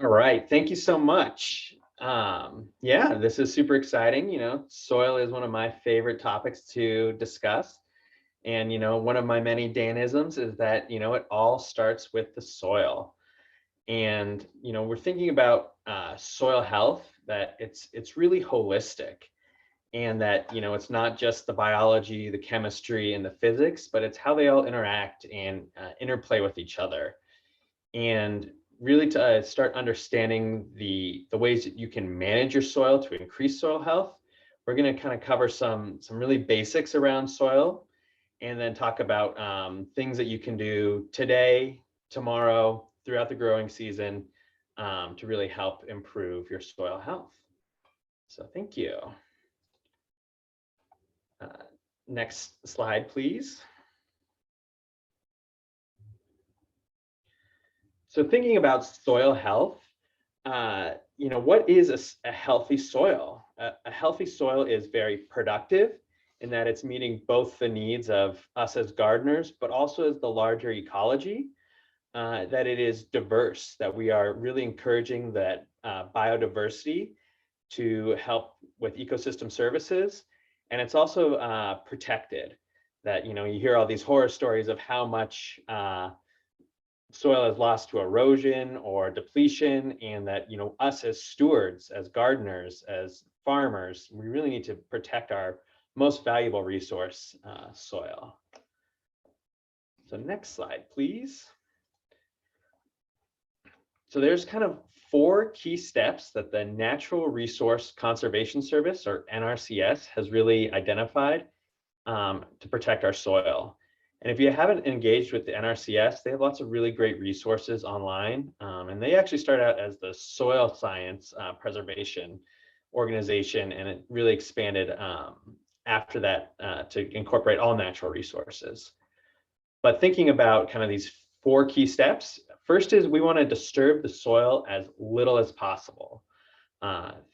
All right, thank you so much. Yeah, this is super exciting. Soil is one of my favorite topics to discuss. And, one of my many Danisms is that, it all starts with the soil. And, we're thinking about soil health, that it's really holistic, and that, it's not just the biology, the chemistry, and the physics, but it's how they all interact and interplay with each other. And really to start understanding the ways that you can manage your soil to increase soil health, we're going to kind of cover some really basics around soil, and then talk about things that you can do today, tomorrow, throughout the growing season, to really help improve your soil health. So thank you. Next slide, please. So thinking about soil health, what is a healthy soil? A healthy soil is very productive in that it's meeting both the needs of us as gardeners, but also as the larger ecology, that it is diverse, that we are really encouraging that biodiversity to help with ecosystem services. And it's also protected, that, you hear all these horror stories of how much soil is lost to erosion or depletion, and that us as stewards, as gardeners, as farmers, we really need to protect our most valuable resource, soil. So next slide, please. So there's kind of 4 key steps that the Natural Resource Conservation Service, or NRCS, has really identified to protect our soil. And if you haven't engaged with the NRCS, they have lots of really great resources online. And they actually started out as the Soil Science Preservation Organization, and it really expanded after that to incorporate all natural resources. But thinking about kind of these 4 key steps, first is we want to disturb the soil as little as possible.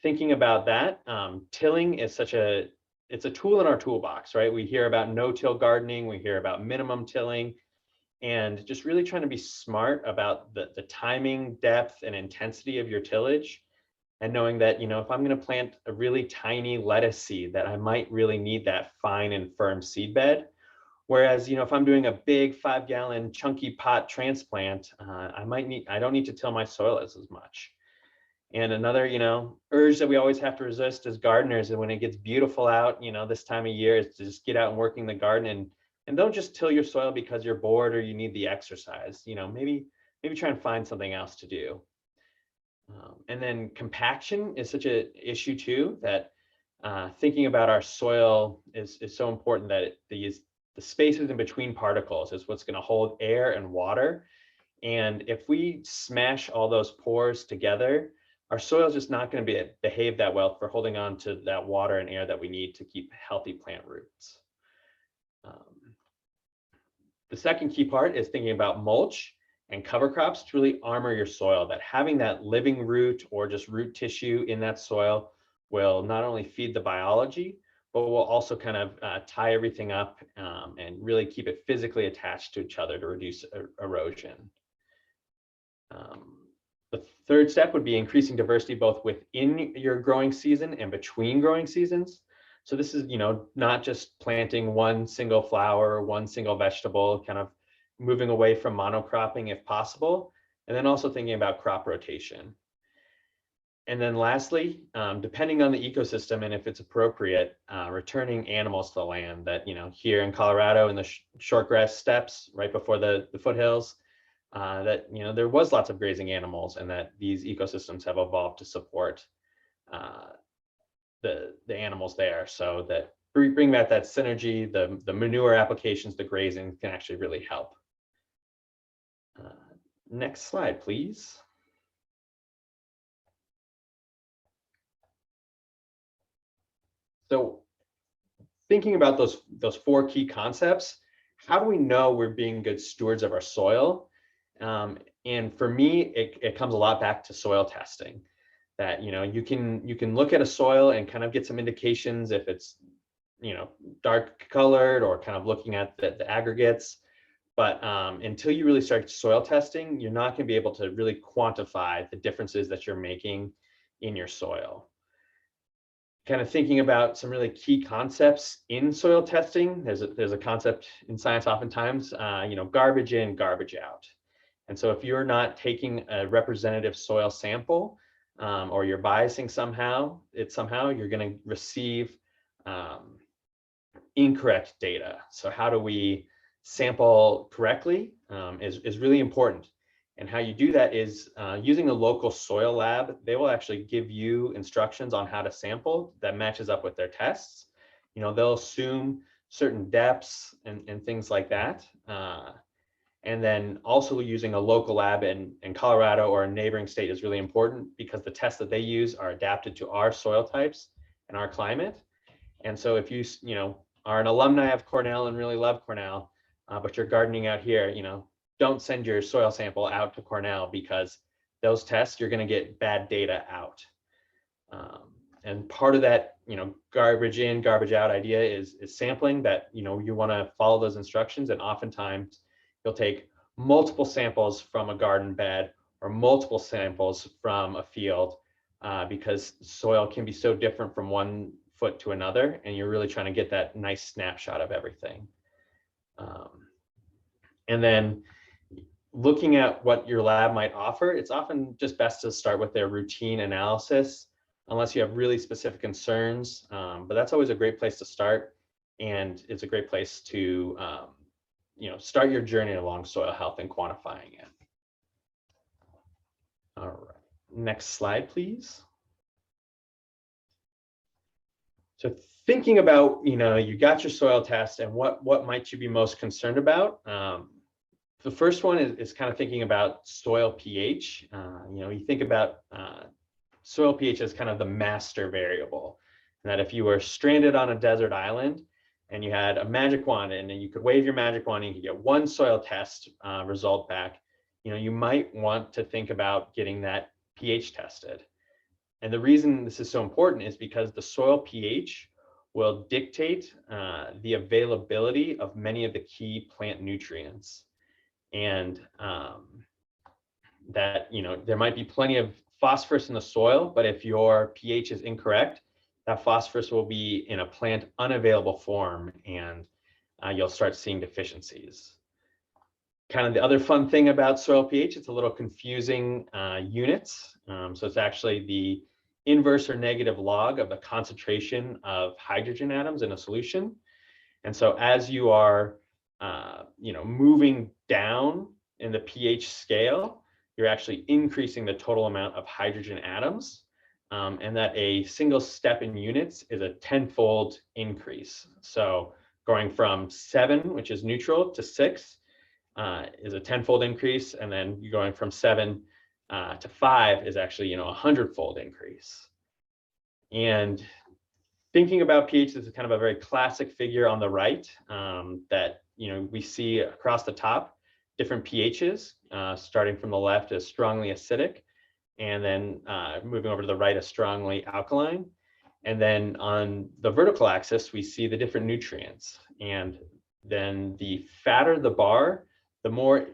Thinking about that, tilling is it's a tool in our toolbox, right? We hear about no-till gardening, we hear about minimum tilling, and just really trying to be smart about the timing, depth, and intensity of your tillage, and knowing that, if I'm going to plant a really tiny lettuce seed, that I might really need that fine and firm seed bed. Whereas, if I'm doing a big 5-gallon chunky pot transplant, I don't need to till my soil as much. And another, urge that we always have to resist as gardeners, and when it gets beautiful out, this time of year, is to just get out and work in the garden, and don't just till your soil because you're bored or you need the exercise. Maybe try and find something else to do. And then compaction is such an issue too, that thinking about our soil is so important, that the spaces in between particles is what's going to hold air and water. And if we smash all those pores together, our soil is just not going to behave that well for holding on to that water and air that we need to keep healthy plant roots. The second key part is thinking about mulch and cover crops to really armor your soil, that having that living root or just root tissue in that soil will not only feed the biology, but will also kind of tie everything up and really keep it physically attached to each other to reduce erosion. The third step would be increasing diversity both within your growing season and between growing seasons. So this is, not just planting one single flower, one single vegetable, kind of moving away from monocropping if possible, and then also thinking about crop rotation. And then lastly, depending on the ecosystem and if it's appropriate, returning animals to the land. That, here in Colorado in the shortgrass steppes right before the foothills, that there was lots of grazing animals, and that these ecosystems have evolved to support the animals there, so that bring back that synergy, the manure applications, the grazing can actually really help. Next slide, please. So thinking about those 4 key concepts, how do we know we're being good stewards of our soil? And for me, it comes a lot back to soil testing. That you can look at a soil and kind of get some indications if it's dark colored, or kind of looking at the aggregates. But until you really start soil testing, you're not going to be able to really quantify the differences that you're making in your soil. Kind of thinking about some really key concepts in soil testing. There's a concept in science oftentimes, garbage in, garbage out. And so if you're not taking a representative soil sample, or you're biasing somehow, you're going to receive incorrect data. So how do we sample correctly is really important. And how you do that is using a local soil lab. They will actually give you instructions on how to sample that matches up with their tests. They'll assume certain depths and things like that. And then also using a local lab in Colorado or a neighboring state is really important, because the tests that they use are adapted to our soil types and our climate. And so if you are an alumni of Cornell and really love Cornell, but you're gardening out here, don't send your soil sample out to Cornell, because those tests, you're going to get bad data out. And part of that, garbage in, garbage out idea is sampling that, you want to follow those instructions. And oftentimes you'll take multiple samples from a garden bed or multiple samples from a field, because soil can be so different from one foot to another, and you're really trying to get that nice snapshot of everything. And then looking at what your lab might offer, it's often just best to start with their routine analysis, unless you have really specific concerns. But that's always a great place to start, and it's a great place to start your journey along soil health and quantifying it. All right, next slide, please. So thinking about, you got your soil test, and what might you be most concerned about? The first one is kind of thinking about soil pH. You think about soil pH as kind of the master variable, and that if you were stranded on a desert island and you had a magic wand, and then you could wave your magic wand and you could get one soil test result back, you might want to think about getting that pH tested. And the reason this is so important is because the soil pH will dictate the availability of many of the key plant nutrients. And that, there might be plenty of phosphorus in the soil, but if your pH is incorrect, that phosphorus will be in a plant unavailable form, and you'll start seeing deficiencies. Kind of the other fun thing about soil pH, it's a little confusing units. So it's actually the inverse or negative log of the concentration of hydrogen atoms in a solution. And so as you are moving down in the pH scale, you're actually increasing the total amount of hydrogen atoms, and that a single step in units is a 10-fold increase. So going from 7, which is neutral, to 6 is a 10-fold increase, and then you're going from 7 to 5 is actually a 100-fold increase. And thinking about pH, this is kind of a very classic figure on the right that we see across the top, different pHs, starting from the left as strongly acidic, and then moving over to the right as strongly alkaline. And then on the vertical axis, we see the different nutrients. And then the fatter the bar, the more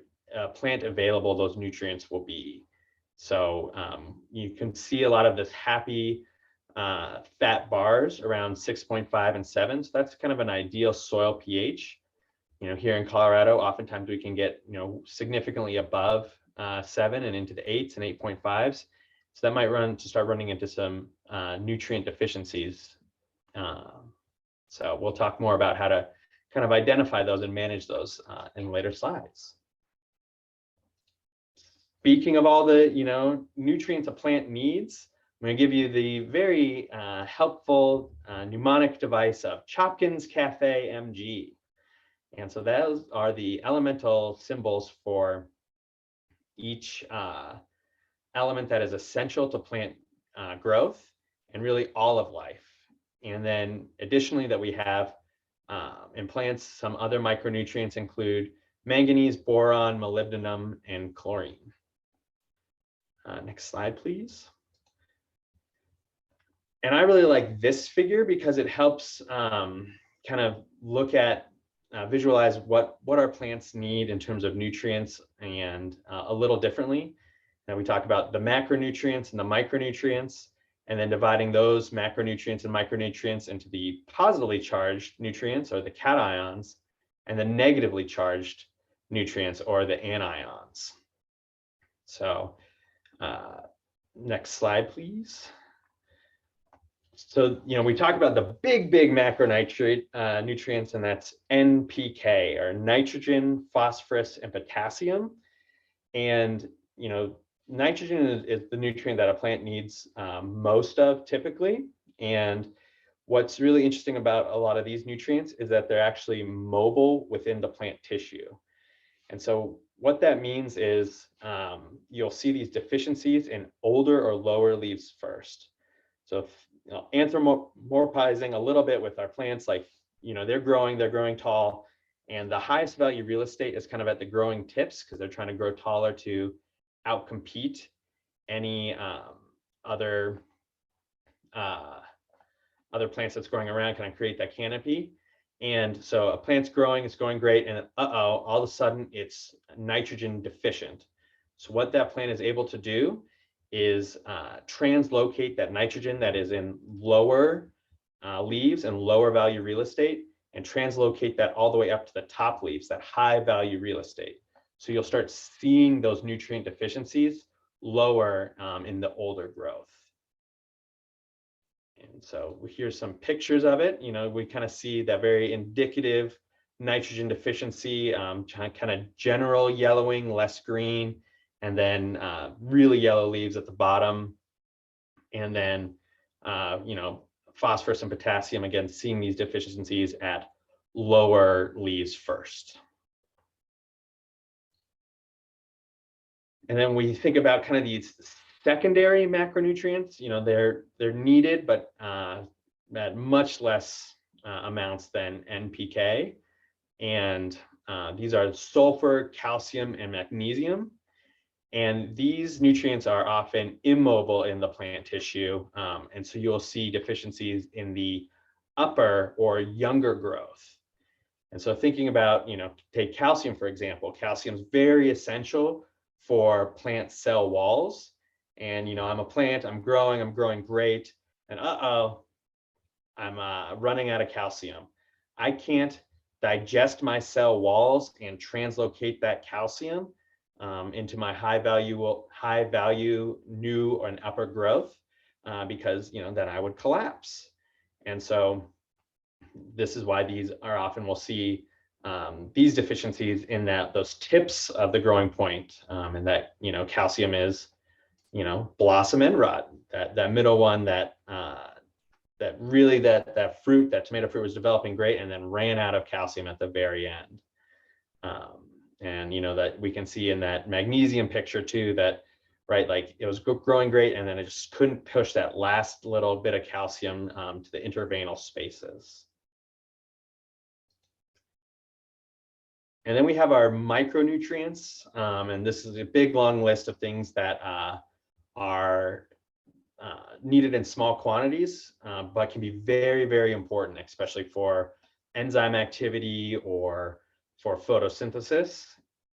plant available those nutrients will be. So you can see a lot of this happy fat bars around 6.5 and 7. So that's kind of an ideal soil pH. Here in Colorado, oftentimes we can get, significantly above 7 and into the 8s and 8.5s. So that might start running into some nutrient deficiencies. So we'll talk more about how to kind of identify those and manage those in later slides. Speaking of all the, nutrients a plant needs, I'm going to give you the very helpful mnemonic device of Chopkin's Cafe MG. And so those are the elemental symbols for each element that is essential to plant growth and really all of life. And then additionally that we have in plants, some other micronutrients include manganese, boron, molybdenum, and chlorine. Next slide, please. And I really like this figure because it helps kind of look at visualize what our plants need in terms of nutrients and a little differently. Now we talk about the macronutrients and the micronutrients, and then dividing those macronutrients and micronutrients into the positively charged nutrients, or the cations, and the negatively charged nutrients, or the anions. So next slide, please. So, we talk about the big macronutrient nutrients, and that's NPK, or nitrogen, phosphorus, and potassium. And, nitrogen is the nutrient that a plant needs most of typically. And what's really interesting about a lot of these nutrients is that they're actually mobile within the plant tissue. And so what that means is you'll see these deficiencies in older or lower leaves first. So anthropomorphizing a little bit with our plants, like, they're growing tall, and the highest value real estate is kind of at the growing tips, because they're trying to grow taller to outcompete any other plants that's growing around, kind of create that canopy. And so a plant's growing, it's going great, and all of a sudden it's nitrogen deficient. So what that plant is able to do is translocate that nitrogen that is in lower leaves and lower value real estate, and translocate that all the way up to the top leaves, that high value real estate. So you'll start seeing those nutrient deficiencies lower in the older growth. And so here's some pictures of it. We kind of see that very indicative nitrogen deficiency, kind of general yellowing, less green, and then really yellow leaves at the bottom. And then, phosphorus and potassium, again, seeing these deficiencies at lower leaves first. And then we think about kind of these secondary macronutrients. They're needed, but at much less amounts than NPK. And these are sulfur, calcium, and magnesium. And these nutrients are often immobile in the plant tissue. And so you'll see deficiencies in the upper or younger growth. And so thinking about, take calcium, for example. Calcium is very essential for plant cell walls. And, I'm a plant, I'm growing great. And I'm running out of calcium. I can't digest my cell walls and translocate that calcium into my high value new or an upper growth, because then I would collapse. And so this is why these are often, we'll see these deficiencies in those tips of the growing point, and that calcium is blossom end rot, that middle one, that really that fruit, that tomato fruit was developing great and then ran out of calcium at the very end. And that we can see in that magnesium picture too, that like it was growing great and then it just couldn't push that last little bit of calcium to the interveinal spaces. And then we have our micronutrients, and this is a big long list of things that are needed in small quantities, but can be very, very important, especially for enzyme activity or for photosynthesis.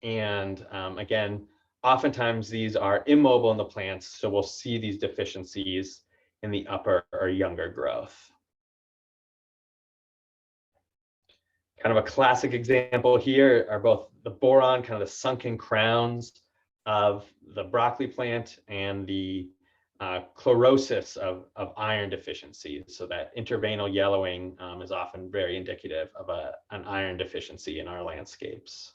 And again, oftentimes these are immobile in the plants, so we'll see these deficiencies in the upper or younger growth. Kind of a classic example here are both the boron, kind of the sunken crowns of the broccoli plant, and the chlorosis of iron deficiency. So that interveinal yellowing is often very indicative of an iron deficiency in our landscapes.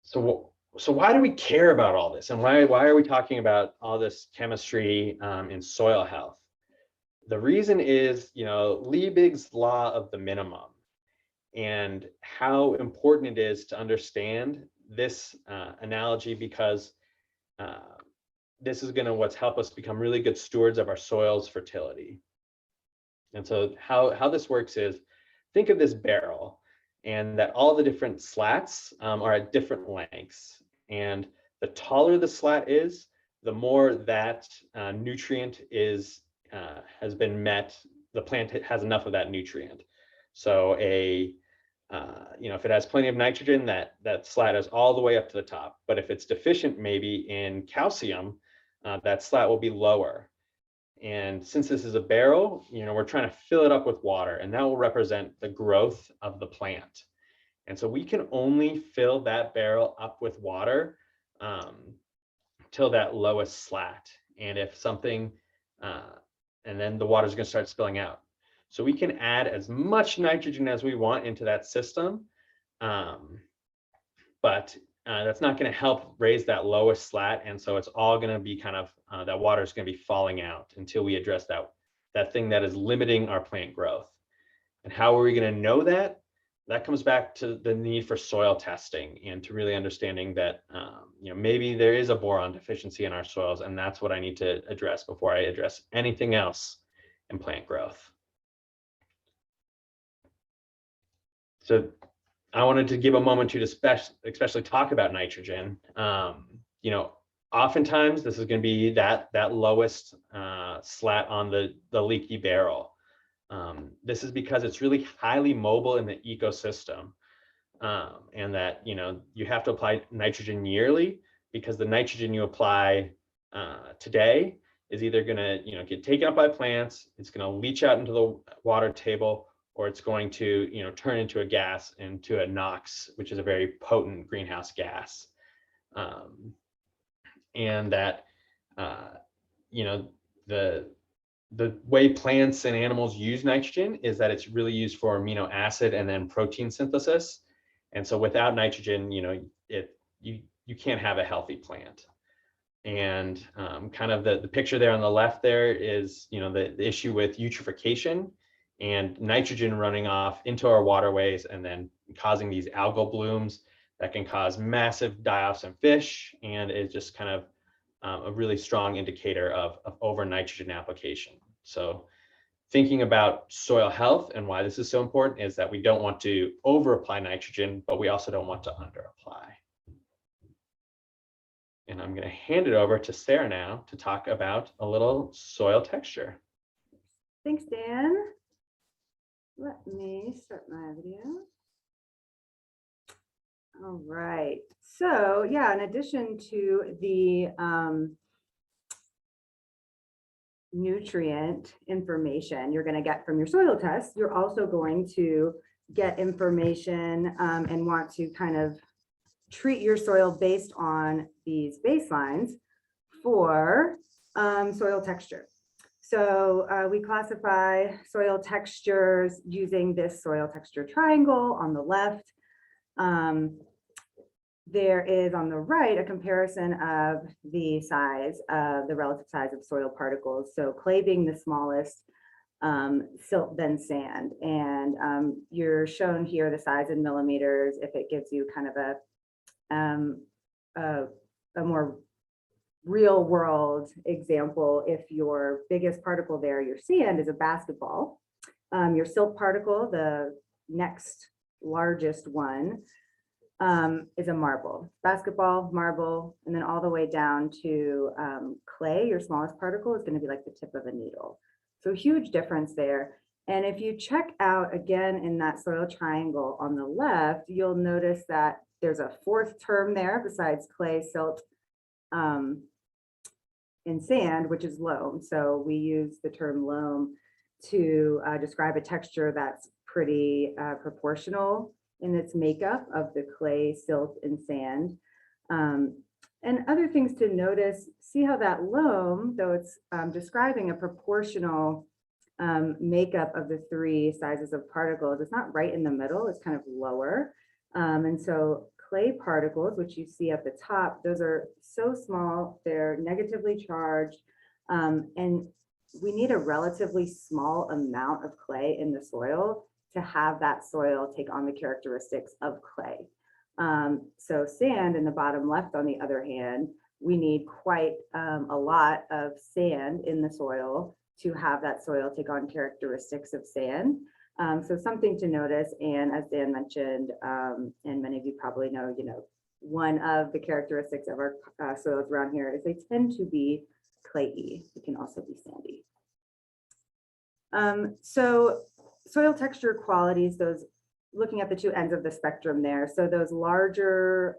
So why do we care about all this, and why are we talking about all this chemistry in soil health? The reason is, Liebig's law of the minimum, and how important it is to understand this analogy, because this is going to what's help us become really good stewards of our soil's fertility. And so how this works is, think of this barrel, and that all the different slats are at different lengths. And the taller the slat is, the more that nutrient has been met, the plant has enough of that nutrient. So if it has plenty of nitrogen, that slat is all the way up to the top. But if it's deficient maybe in calcium, that slat will be lower. And since this is a barrel, we're trying to fill it up with water, and that will represent the growth of the plant. And so we can only fill that barrel up with water till that lowest slat. And if something, and then the water is going to start spilling out. So we can add as much nitrogen as we want into that system, but that's not going to help raise that lowest slat. And so it's all going to be kind of, that water is going to be falling out until we address that thing that is limiting our plant growth. And how are we going to know that? That comes back to the need for soil testing and to really understanding that, maybe there is a boron deficiency in our soils, and that's what I need to address before I address anything else in plant growth. So I wanted to give a moment to especially talk about nitrogen. Oftentimes this is going to be that lowest slat on the leaky barrel. This is because it's really highly mobile in the ecosystem, and that you have to apply nitrogen yearly, because the nitrogen you apply today is either going to get taken up by plants, it's going to leach out into the water table, or it's going to turn into a gas, into a NOx, which is a very potent greenhouse gas. And that the way plants and animals use nitrogen is that it's really used for amino acid and then protein synthesis. And so without nitrogen, you can't have a healthy plant. And kind of the picture there on the left there is the issue with eutrophication and nitrogen running off into our waterways and then causing these algal blooms that can cause massive die-offs in fish, and is just kind of a really strong indicator of over nitrogen application. So thinking about soil health and why this is so important is that we don't want to over apply nitrogen, but we also don't want to under apply. And I'm going to hand it over to Sarah now to talk about a little soil texture. Thanks, Dan. Let me start my video. All right. So yeah, in addition to the nutrient information you're going to get from your soil test, you're also going to get information and want to kind of treat your soil based on these baselines for soil texture. So we classify soil textures using this soil texture triangle on the left. There is on the right a comparison of the size of the relative size of soil particles. So clay being the smallest, silt then sand. And you're shown here the size in millimeters if it gives you kind of a more real world example. If your biggest particle there, your sand, is a basketball, your silt particle, the next largest one, is a marble. Basketball, marble, and then all the way down to clay, your smallest particle, is going to be like the tip of a needle. So huge difference there. And if you check out again in that soil triangle on the left, you'll notice that there's a fourth term there besides clay, silt, and sand, which is loam. So we use the term loam to describe a texture that's pretty proportional in its makeup of the clay, silt, and sand. And other things to notice, see how that loam, though it's describing a proportional makeup of the three sizes of particles, it's not right in the middle, it's kind of lower. And so clay particles, which you see at the top, those are so small, they're negatively charged. And we need a relatively small amount of clay in the soil to have that soil take on the characteristics of clay. So sand in the bottom left, on the other hand, we need quite a lot of sand in the soil to have that soil take on characteristics of sand. So something to notice. And as Dan mentioned, and many of you probably know, one of the characteristics of our soils around here is they tend to be clayey. It can also be sandy. So soil texture qualities, those looking at the two ends of the spectrum there. So those larger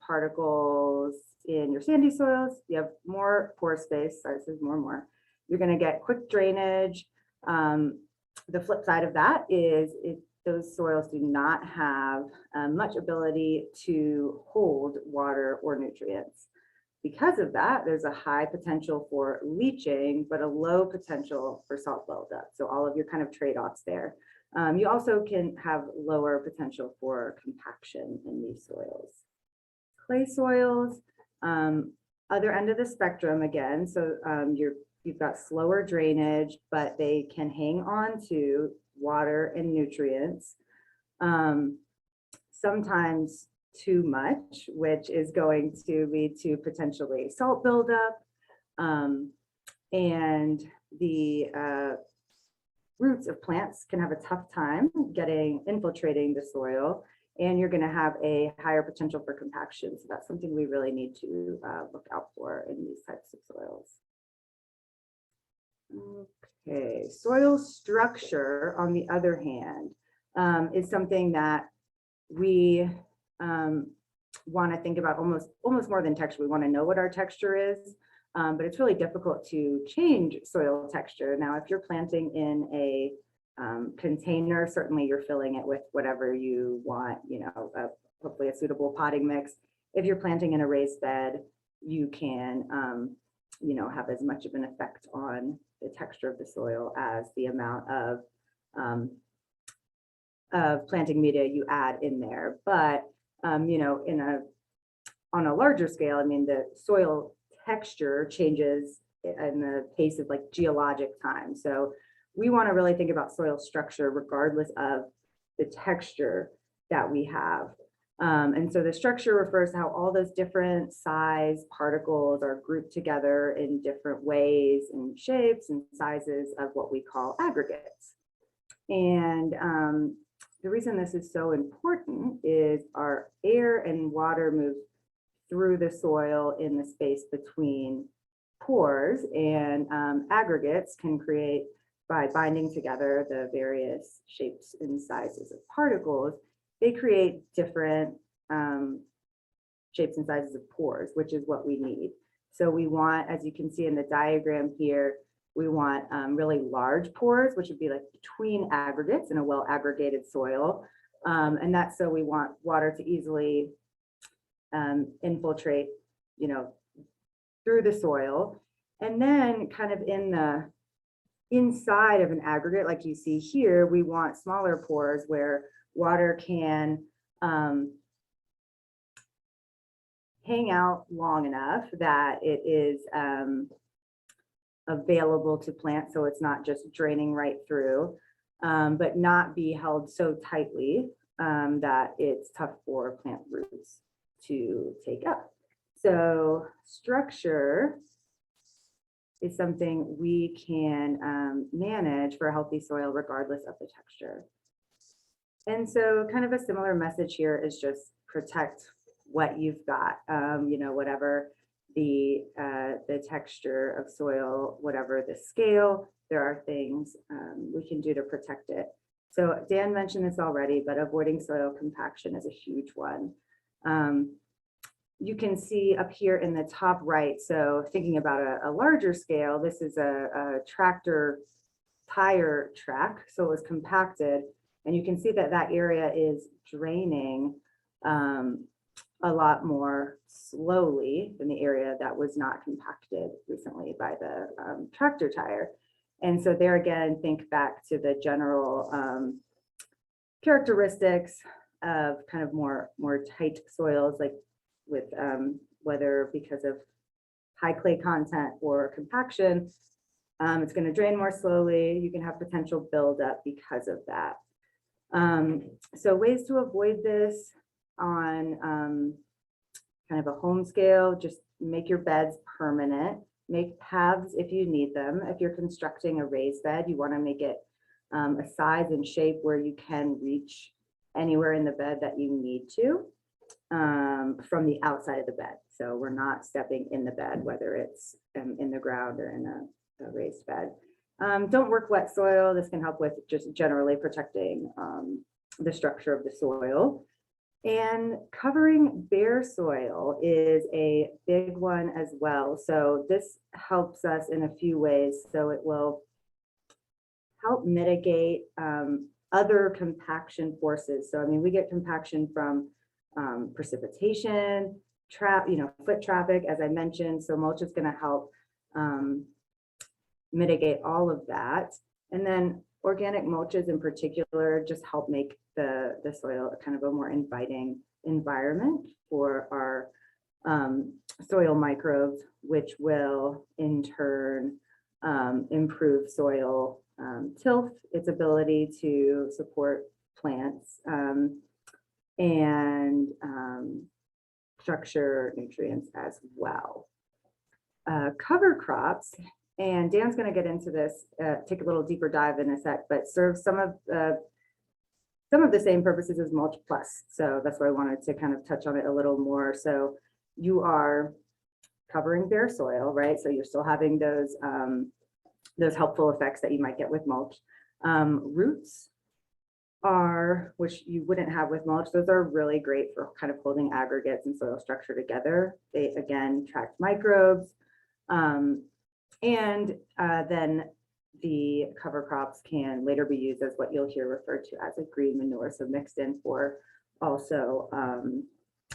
particles in your sandy soils, you have more pore space. Sorry, this is more and more. You're going to get quick drainage. The flip side of that is if those soils do not have much ability to hold water or nutrients. Because of that, there's a high potential for leaching, but a low potential for salt buildup. So all of your kind of trade-offs there. You also can have lower potential for compaction in these soils. Clay soils, other end of the spectrum again. So you've got slower drainage, but they can hang on to water and nutrients. Sometimes too much, which is going to lead to potentially salt buildup. And the roots of plants can have a tough time infiltrating the soil, and you're going to have a higher potential for compaction. So that's something we really need to look out for in these types of soils. Okay, soil structure, on the other hand, is something that we want to think about almost more than texture. We want to know what our texture is, but it's really difficult to change soil texture. Now, if you're planting in a container, certainly you're filling it with whatever you want, hopefully a suitable potting mix. If you're planting in a raised bed, you can, have as much of an effect on the texture of the soil as the amount of planting media you add in there. But on a larger scale, I mean, the soil texture changes in the pace of like geologic time. So we want to really think about soil structure regardless of the texture that we have. And so the structure refers to how all those different size particles are grouped together in different ways and shapes and sizes of what we call aggregates. And the reason this is so important is our air and water move through the soil in the space between pores, and aggregates can create, by binding together the various shapes and sizes of particles, they create different shapes and sizes of pores, which is what we need. So we want, as you can see in the diagram here, we want really large pores, which would be like between aggregates in a well-aggregated soil. And that's so we want water to easily infiltrate, through the soil. And then kind of in the inside of an aggregate, like you see here, we want smaller pores where water can hang out long enough that it is available to plants, so it's not just draining right through, but not be held so tightly that it's tough for plant roots to take up. So structure is something we can manage for a healthy soil regardless of the texture. And so kind of a similar message here is just protect what you've got, whatever the texture of soil, whatever the scale, there are things we can do to protect it. So Dan mentioned this already, but avoiding soil compaction is a huge one. You can see up here in the top right, so thinking about a larger scale, this is a tractor tire track, so it was compacted, and you can see that that area is draining a lot more slowly than the area that was not compacted recently by the tractor tire. And so there again, think back to the general characteristics of kind of more tight soils, like with whether because of high clay content or compaction, it's going to drain more slowly. You can have potential buildup because of that. So ways to avoid this on kind of a home scale, just make your beds permanent, make paths if you need them. If you're constructing a raised bed, you want to make it a size and shape where you can reach anywhere in the bed that you need to from the outside of the bed. So we're not stepping in the bed, whether it's in the ground or in a raised bed. Don't work wet soil. This can help with just generally protecting the structure of the soil. And covering bare soil is a big one as well. So this helps us in a few ways. So it will help mitigate other compaction forces. So I mean, we get compaction from precipitation, foot traffic, as I mentioned. So mulch is going to help mitigate all of that. And then organic mulches in particular just help make the soil kind of a more inviting environment for our soil microbes, which will in turn improve soil tilth, its ability to support plants and structure nutrients as well. Cover crops, and Dan's going to get into this, take a little deeper dive in a sec, but serve some of the same purposes as mulch plus. So that's why I wanted to kind of touch on it a little more. So you are covering bare soil, right? So you're still having those helpful effects that you might get with mulch. Roots are, which you wouldn't have with mulch, those are really great for kind of holding aggregates and soil structure together. They, again, attract microbes. And then the cover crops can later be used as what you'll hear referred to as a green manure, so mixed in for also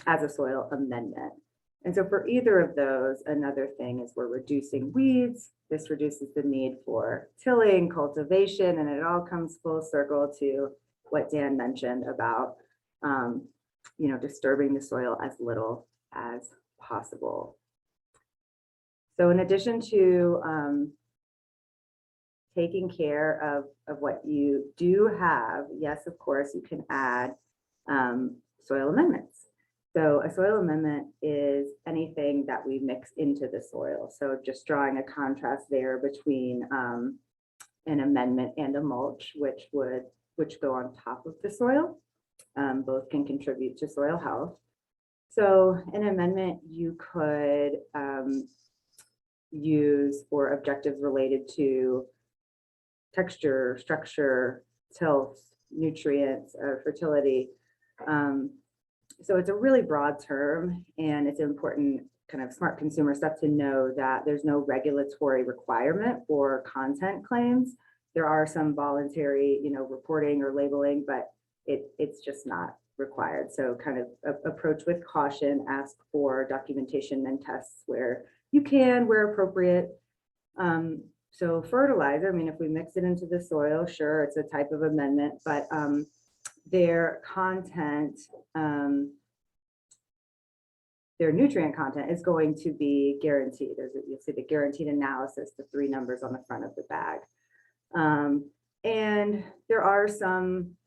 as a soil amendment. And so for either of those, another thing is we're reducing weeds. This reduces the need for tilling, cultivation, and it all comes full circle to what Dan mentioned about disturbing the soil as little as possible. So in addition to taking care of what you do have, yes, of course, you can add soil amendments. So a soil amendment is anything that we mix into the soil. So just drawing a contrast there between an amendment and a mulch, which go on top of the soil. Both can contribute to soil health. So an amendment you could use for objectives related to texture, structure, tilth, nutrients, fertility. So it's a really broad term, and it's important kind of smart consumer stuff to know that there's no regulatory requirement for content claims. There are some voluntary, reporting or labeling, but it's just not required. So kind of approach with caution, ask for documentation and tests where you can, where appropriate. So fertilizer, I mean, if we mix it into the soil, sure, it's a type of amendment, but their content, their nutrient content is going to be guaranteed. You'll see the guaranteed analysis, the 3 numbers on the front of the bag. And there are some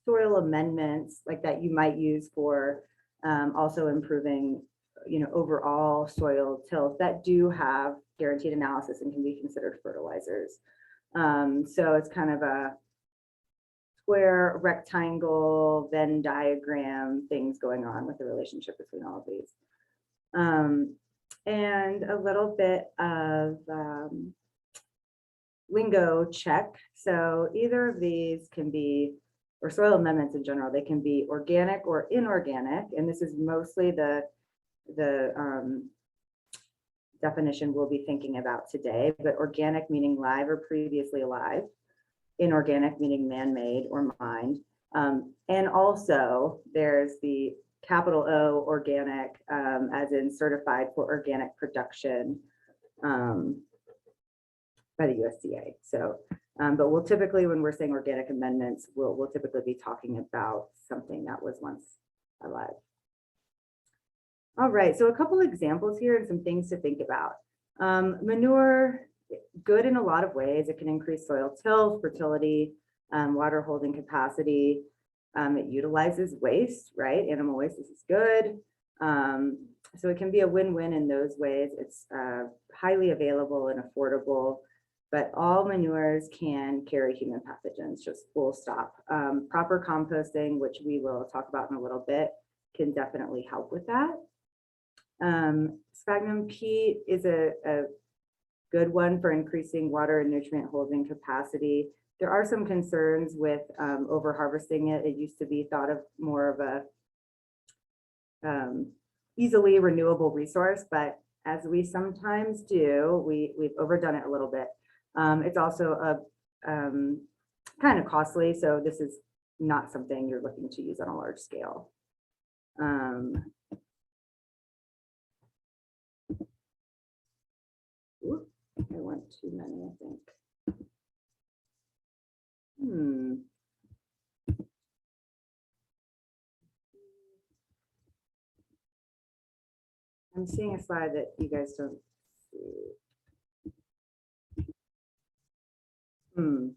soil amendments like that you might use for also improving overall soil tilth that do have guaranteed analysis and can be considered fertilizers. So it's kind of a square, rectangle, Venn diagram things going on with the relationship between all of these. And a little bit of lingo check. So either of these can be, or soil amendments in general, they can be organic or inorganic. And this is mostly the definition we'll be thinking about today, but organic meaning live or previously alive, inorganic meaning man-made or mined. And also there's the capital O organic, as in certified for organic production by the USDA. So, but we'll typically, when we're saying organic amendments, we'll typically be talking about something that was once alive. All right, so a couple examples here and some things to think about. Manure, good in a lot of ways. It can increase soil tilth, fertility, water holding capacity. It utilizes waste, right? Animal waste, this is good. So it can be a win-win in those ways. It's highly available and affordable, but all manures can carry human pathogens, just full stop. Proper composting, which we will talk about in a little bit, can definitely help with that. Sphagnum peat is a good one for increasing water and nutrient holding capacity. There are some concerns with over harvesting it. It used to be thought of more of a easily renewable resource, but as we sometimes do, we've overdone it a little bit. It's also a kind of costly, so this is not something you're looking to use on a large scale. Ooh, I went too many, I think. I'm seeing a slide that you guys don't see. I'm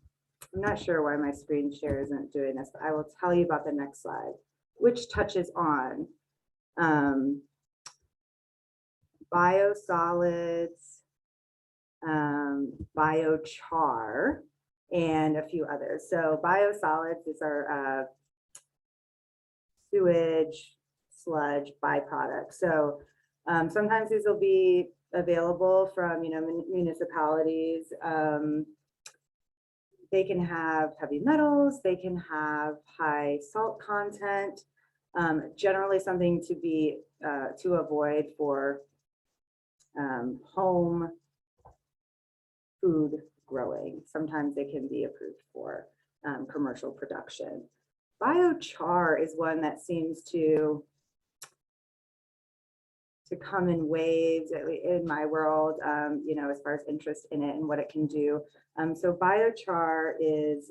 not sure why my screen share isn't doing this, but I will tell you about the next slide, which touches on biosolids, biochar, and a few others. So biosolids is our sewage, sludge byproducts. So sometimes these will be available from municipalities. They can have heavy metals, they can have high salt content, generally something to be to avoid for home food growing. Sometimes they can be approved for commercial production. Biochar is one that seems to come in waves in my world, as far as interest in it and what it can do. So biochar is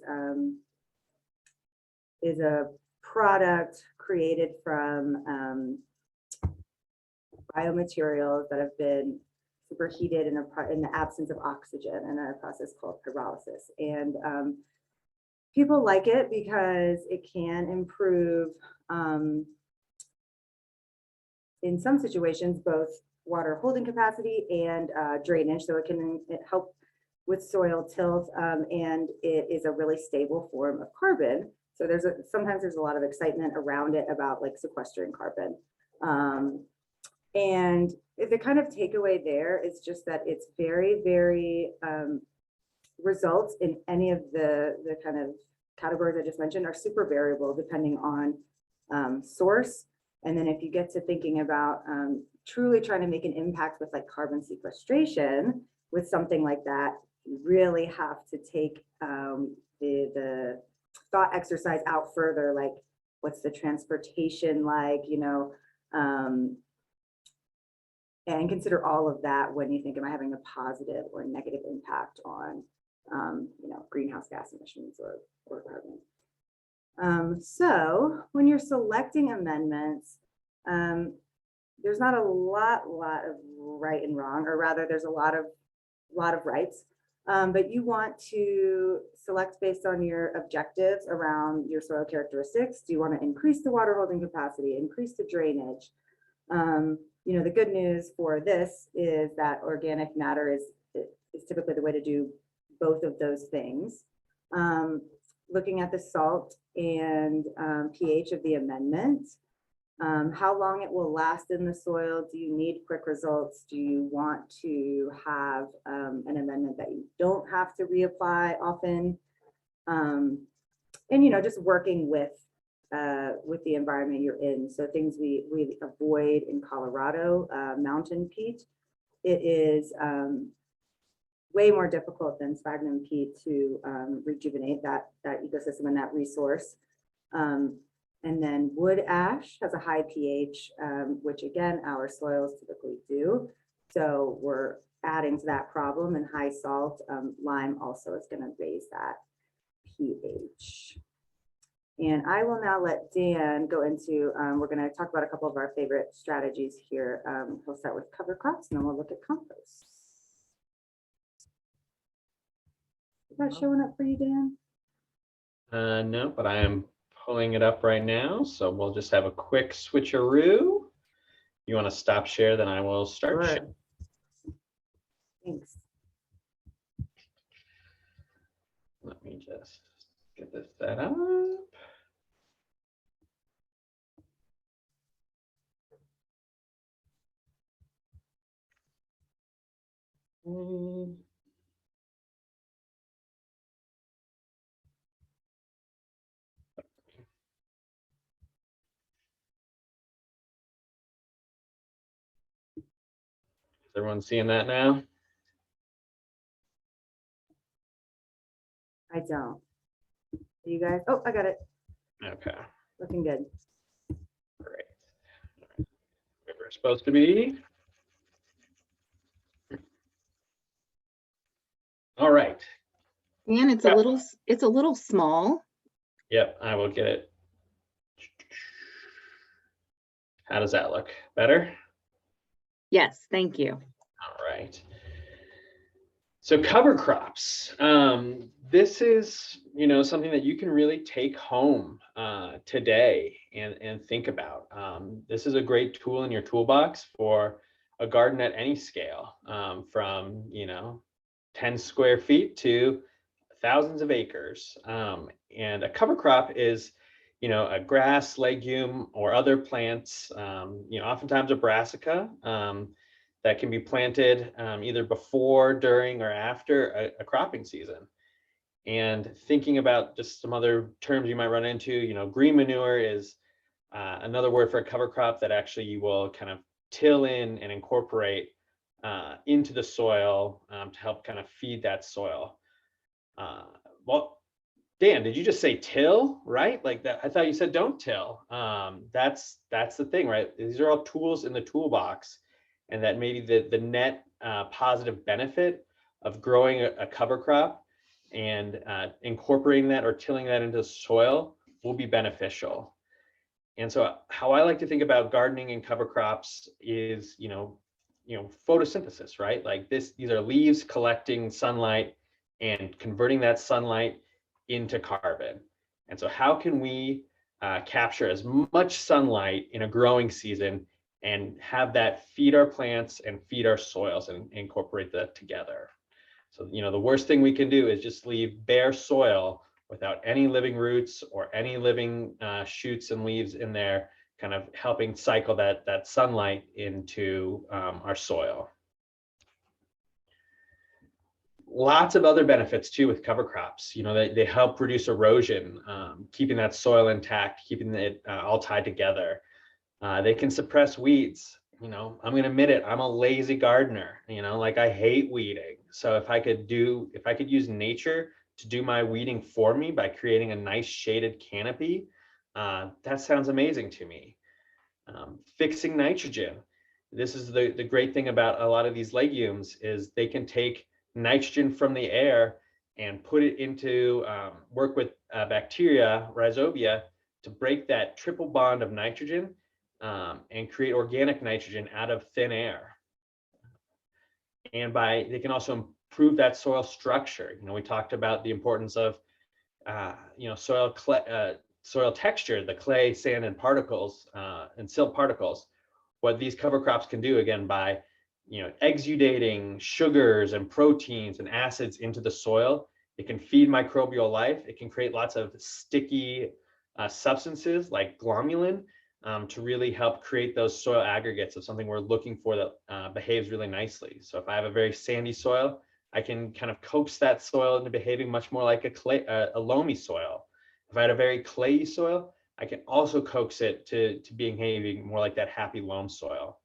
a product created from biomaterials that have been superheated in the absence of oxygen in a process called pyrolysis. And people like it because it can improve, in some situations, both water holding capacity and drainage. So it can help with soil tilt, and it is a really stable form of carbon. So sometimes there's a lot of excitement around it about like sequestering carbon. And the kind of takeaway there is just that it's very, very results in any of the kind of categories I just mentioned are super variable depending on source. And then if you get to thinking about truly trying to make an impact with like carbon sequestration with something like that, you really have to take the thought exercise out further, like what's the transportation like, and consider all of that when you think, am I having a positive or negative impact on greenhouse gas emissions or carbon. So when you're selecting amendments, there's not a lot of right and wrong, or rather there's a lot of rights, but you want to select based on your objectives around your soil characteristics. Do you want to increase the water holding capacity, increase the drainage? The good news for this is that organic matter is typically the way to do both of those things. Looking at the salt and pH of the amendment, how long it will last in the soil. Do you need quick results? Do you want to have an amendment that you don't have to reapply often? And just working with the environment you're in. So things we avoid in Colorado, mountain peat. It is way more difficult than sphagnum peat to rejuvenate that ecosystem and that resource. And then wood ash has a high pH, which again, our soils typically do. So we're adding to that problem, and high salt. Lime also is going to raise that pH. And I will now let Dan go into, we're going to talk about a couple of our favorite strategies here. He'll start with cover crops, and then we'll look at compost. Is that showing up for you, Dan? No, but I am pulling it up right now. So we'll just have a quick switcheroo. You want to stop share, then I will start. Sure. Share. Thanks. Let me just get this set up. Mm. Is everyone seeing that now? I don't. You guys, oh, I got it. Okay, Looking good. great. Where we're supposed to be. All right. And it's a little small. Yep, I will get it. How does that look? Better? Yes, thank you. All right. So cover crops. This is, something that you can really take home today and think about. This is a great tool in your toolbox for a garden at any scale, from 10 square feet to thousands of acres. And a cover crop is, a grass, legume, or other plants, oftentimes a brassica, that can be planted either before, during, or after a cropping season. And thinking about just some other terms you might run into, green manure is another word for a cover crop that actually you will kind of till in and incorporate into the soil to help kind of feed that soil. Well, Dan, did you just say till, right? Like that, I thought you said don't till. That's the thing, right? These are all tools in the toolbox, and that maybe the net positive benefit of growing a cover crop and incorporating that or tilling that into soil will be beneficial. And so how I like to think about gardening and cover crops is, photosynthesis, right? Like these are leaves collecting sunlight and converting that sunlight into carbon. And so how can we capture as much sunlight in a growing season and have that feed our plants and feed our soils and incorporate that together? So, the worst thing we can do is just leave bare soil without any living roots or any living shoots and leaves in there, kind of helping cycle that sunlight into our soil. Lots of other benefits too with cover crops. They help reduce erosion, keeping that soil intact, keeping it all tied together. They can suppress weeds. I'm going to admit it. I'm a lazy gardener. Like I hate weeding. So if I could use nature to do my weeding for me by creating a nice shaded canopy, that sounds amazing to me. Fixing nitrogen. This is the great thing about a lot of these legumes is they can take nitrogen from the air and put it into work with bacteria, rhizobia, to break that triple bond of nitrogen and create organic nitrogen out of thin air. And they can also improve that soil structure. We talked about the importance of soil texture, the clay, sand, and particles and silt particles. What these cover crops can do, again, by exudating sugars and proteins and acids into the soil, it can feed microbial life. It can create lots of sticky substances like glomalin to really help create those soil aggregates of something we're looking for that behaves really nicely. So if I have a very sandy soil, I can kind of coax that soil into behaving much more like a loamy soil. If I had a very clayey soil, I can also coax it to behaving more like that happy loam soil.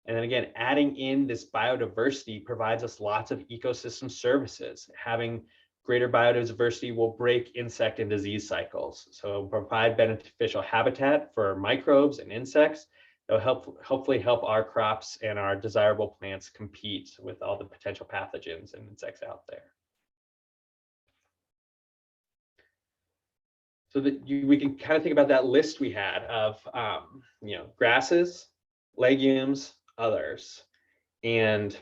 And then again, adding in this biodiversity provides us lots of ecosystem services. Having greater biodiversity will break insect and disease cycles. So provide beneficial habitat for microbes and insects that will hopefully help our crops and our desirable plants compete with all the potential pathogens and insects out there. So that we can kind of think about that list we had of grasses, legumes, others. And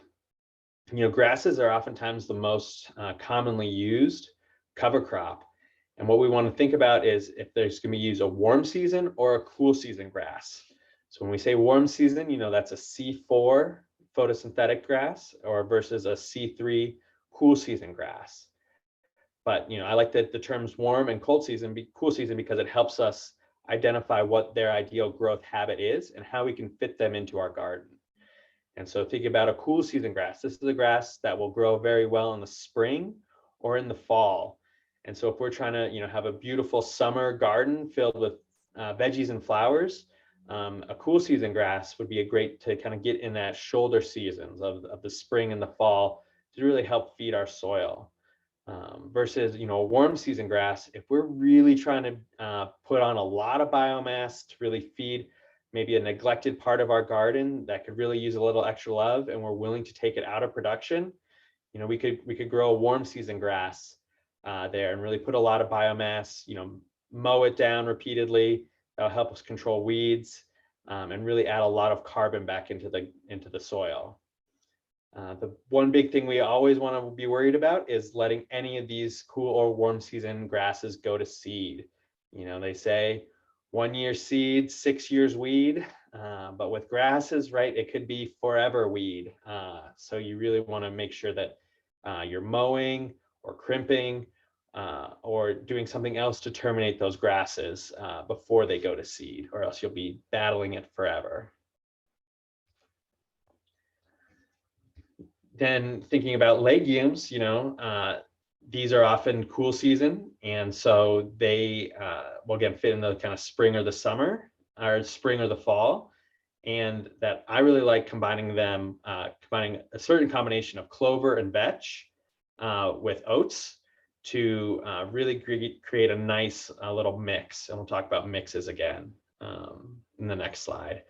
grasses are oftentimes the most commonly used cover crop. And what we want to think about is if there's going to be used a warm season or a cool season grass. So when we say warm season, that's a C4 photosynthetic grass or versus a C3 cool season grass. But I like the terms warm and cool season because it helps us identify what their ideal growth habit is and how we can fit them into our garden. And so think about a cool season grass. This is a grass that will grow very well in the spring or in the fall. And so if we're trying to, have a beautiful summer garden filled with veggies and flowers, a cool season grass would be a great to kind of get in that shoulder seasons of the spring and the fall to really help feed our soil. Versus, a warm season grass, if we're really trying to put on a lot of biomass to really feed maybe a neglected part of our garden that could really use a little extra love, and we're willing to take it out of production, we could grow a warm season grass there and really put a lot of biomass, mow it down repeatedly. That'll help us control weeds and really add a lot of carbon back into the soil. The one big thing we always want to be worried about is letting any of these cool or warm season grasses go to seed. They say 1 year seed, 6 years weed, but with grasses, right, it could be forever weed. So you really want to make sure that you're mowing or crimping or doing something else to terminate those grasses before they go to seed, or else you'll be battling it forever. Then thinking about legumes, these are often cool season, and so they will again fit in the kind of spring or the summer, or spring or the fall. And that I really like combining them, combining a certain combination of clover and vetch with oats to really create a nice little mix. And we'll talk about mixes again in the next slide.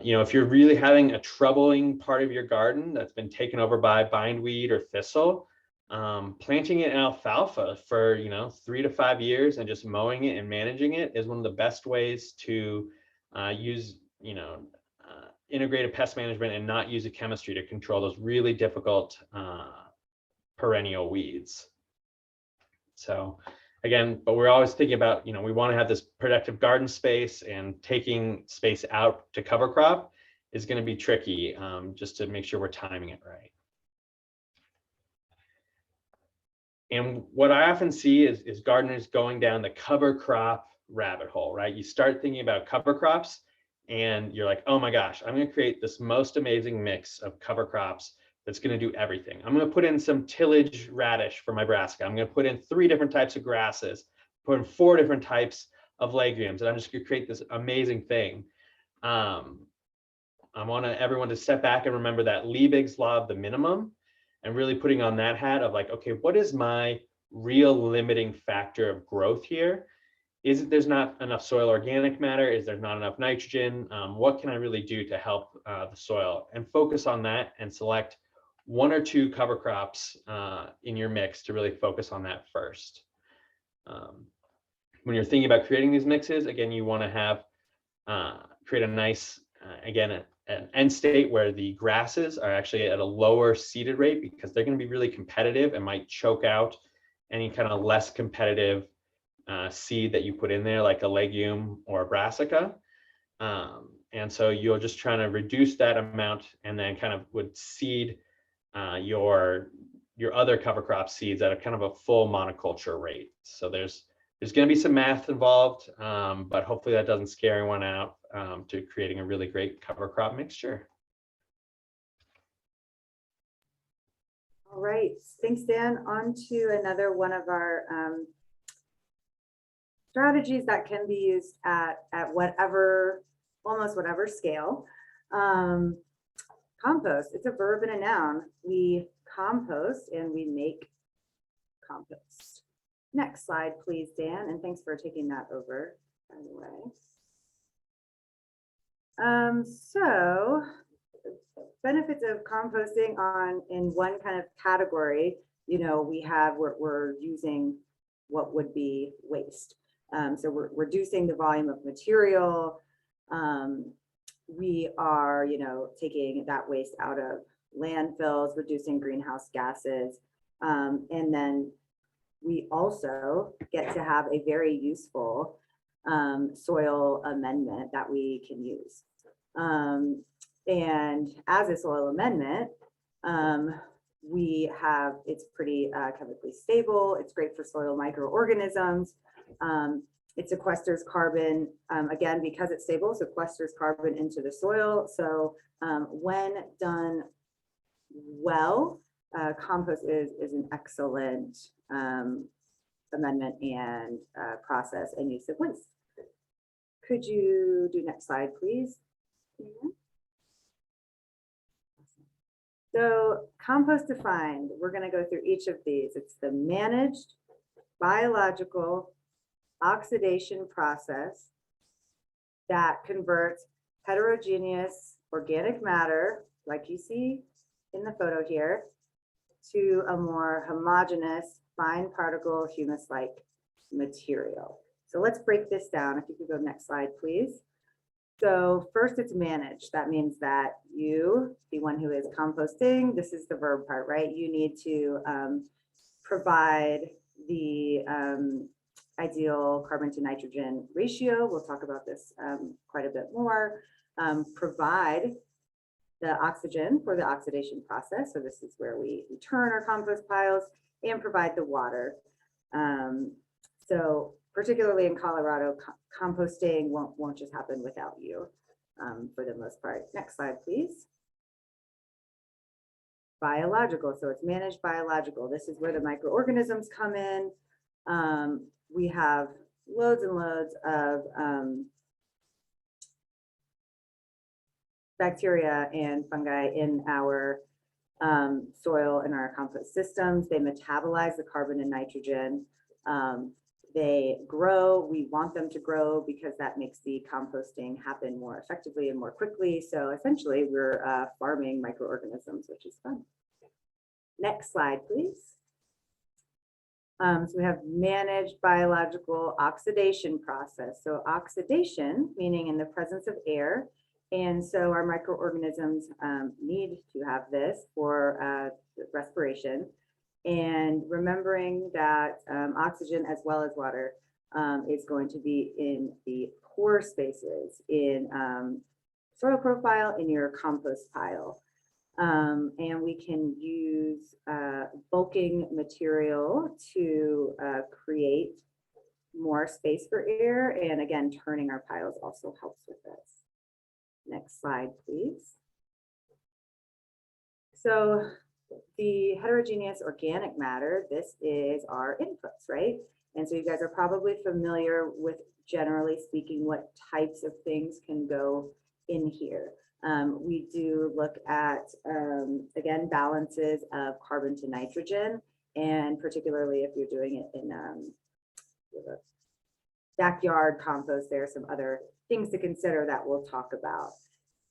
If you're really having a troubling part of your garden that's been taken over by bindweed or thistle, planting it in alfalfa for 3 to 5 years and just mowing it and managing it is one of the best ways to use integrated pest management and not use a chemistry to control those really difficult perennial weeds. So again, but we're always thinking about, we want to have this productive garden space, and taking space out to cover crop is going to be tricky, just to make sure we're timing it right. And what I often see is gardeners going down the cover crop rabbit hole, right? You start thinking about cover crops and you're like, oh my gosh, I'm going to create this most amazing mix of cover crops that's going to do everything. I'm going to put in some tillage radish for my brassica. I'm going to put in 3 different types of grasses, put in 4 different types of legumes, and I'm just going to create this amazing thing. I want everyone to step back and remember that Liebig's law of the minimum, and really putting on that hat of like, okay, what is my real limiting factor of growth here? Is it there's not enough soil organic matter? Is there not enough nitrogen? What can I really do to help the soil? And focus on that and select 1 or 2 cover crops in your mix to really focus on that first. When you're thinking about creating these mixes, again, you want to have create a nice, again, an end state where the grasses are actually at a lower seeded rate, because they're going to be really competitive and might choke out any kind of less competitive seed that you put in there, like a legume or a brassica. And so you're just trying to reduce that amount, and then kind of would seed your other cover crop seeds at a kind of a full monoculture rate. So there's going to be some math involved, but hopefully that doesn't scare anyone out to creating a really great cover crop mixture. All right, thanks, Dan. On to another one of our strategies that can be used at almost whatever scale. Compost, it's a verb and a noun. We compost and we make compost. Next slide, please, Dan, and thanks for taking that over, by the way. So benefits of composting in one kind of category, we're using what would be waste. So we're reducing the volume of material. We are, taking that waste out of landfills, reducing greenhouse gases, and then we also get to have a very useful soil amendment that we can use. And as a soil amendment, it's pretty chemically stable. It's great for soil microorganisms. It sequesters carbon, again, because it's stable, sequesters carbon into the soil. So when done well, compost is an excellent amendment and process and use of waste. Could you do next slide, please? So compost defined, we're going to go through each of these. It's the managed biological oxidation process that converts heterogeneous organic matter, like you see in the photo here, to a more homogeneous fine particle humus-like material. So let's break this down. If you could go next slide, please. So first, it's managed. That means that you, the one who is composting, this is the verb part, right? You need to provide the ideal carbon to nitrogen ratio. We'll talk about this quite a bit more. Provide the oxygen for the oxidation process. So this is where we turn our compost piles, and provide the water. So particularly in Colorado, composting won't just happen without you for the most part. Next slide, please. Biological, so it's managed biological. This is where the microorganisms come in. We have loads and loads of bacteria and fungi in our soil and our compost systems. They metabolize the carbon and nitrogen. They grow. We want them to grow because that makes the composting happen more effectively and more quickly. So essentially, we're farming microorganisms, which is fun. Next slide, please. So we have managed biological oxidation process. So oxidation, meaning in the presence of air. And so our microorganisms need to have this for respiration. And remembering that oxygen as well as water is going to be in the pore spaces in soil profile in your compost pile. And we can use bulking material to create more space for air. And again, turning our piles also helps with this. Next slide, please. So the heterogeneous organic matter, this is our inputs, right? And so you guys are probably familiar with, generally speaking, what types of things can go in here. We do look at, again, balances of carbon to nitrogen, and particularly if you're doing it in a backyard compost, there are some other things to consider that we'll talk about.